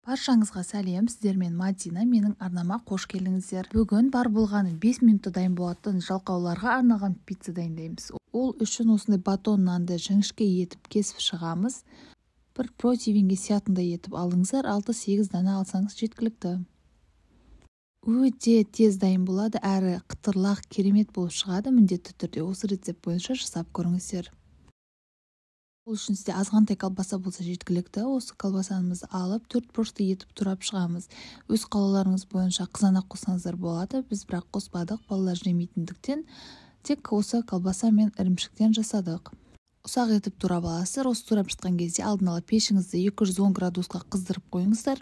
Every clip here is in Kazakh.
Баршаңызға сәлем, сіздермен Мадина, менің арнама қош келдіңіздер. Бүгін бар болғаны 5 минутта дайын болатын жалқауларға арналған пицца дайындаймыз. Ол үшін осындай батон нанды жіңішке етіп кесіп шығамыз. Бір противенге сиятындай етіп алыңыздар, 6-8 дана алсаңыз жеткілікті. Өте тез дайын болады, әрі қытырлақ керемет болып шығады. Міндетті түрде осы рецепт бойынша жасап көріңіздер. Ол үшін сізде азғантай колбаса болса жеткілікті. Осы колбасамызды алып 4 бұрышты етіп турап шығамыз. Өз қалауларыңыз бойынша қызанақ қоссаңыздар болады. Біз бірақ қоспадық, балалар жемейтіндіктен тек осы колбаса мен ірімшіктен жасадық. Ұсақ етіп турап аласыздар. Осы турап жатқан кезде алдын ала пешіңізді 210 градусқа қыздырып қойыңыздар.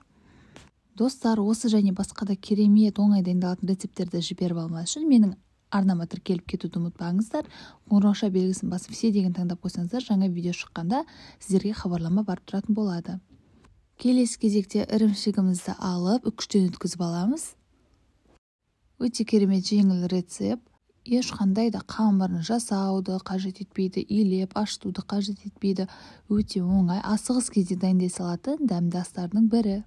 Достар, осы және басқа да керемет оңай дайындалатын рецептерді жіберіп алмас үшін менің арнама тіркеліп кетуді ұмытпаңыздар. Қоңырауша белгісін басып все деген таңдап қойсаңыздар, жаңа видео шыққанда сіздерге хабарлама барып тұратын болады. Келесі кезекте ірімшігімізді алып, үкіштен өткізіп аламыз. Өте керемет жеңіл рецепт. Ешқандай да қамырын жасауды қажет етпейді, илеп ашытуды қажет етпейді. Өте оңай, асығыс кезде дайындай салатын дәмді астардың бірі.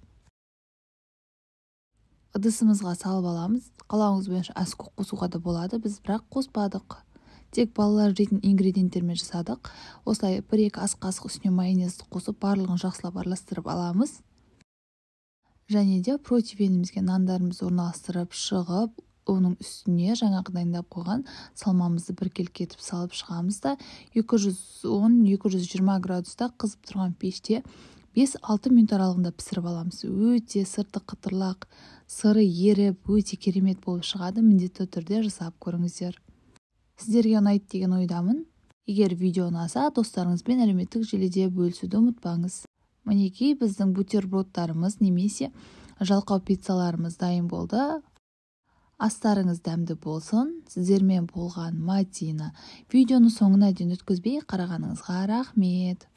Ыдысымызға салып аламыз. Қалауыңыз бойынша аскөк қосуға да болады, біз бірақ қоспадық. Тек балалар жейтін ингредиенттермен жасадық. Осылай 1-2 ас қасық үстіне майонезді қосып, барлығын жақсылап араластырып аламыз. Және де противенімізге нандарымызды орналастырып шығып, оның үстіне жаңағы дайындап қойған салмамызды біркелкі етіп салып шығамыз да 210-220 градуста қызып тұрған пеште 5-6 минут аралығында пісіріп аламыз. Өте сырты қытырлақ, сыры еріп, өте керемет болып шығады. Міндетті түрде жасап көріңіздер. Сіздерге ұнайды деген ойдамын. Егер видео ұнаса, достарыңызбен әлеуметтік желіде бөлісуді ұмытпаңыз. Мінекей біздің бутербродтарымыз немесе жалқау пиццаларымыз дайын болды. Астарыңыз дәмді болсын. Сіздермен болған Мадина. Видеоны соңына дейін өткізбей қарағаныңызға рахмет.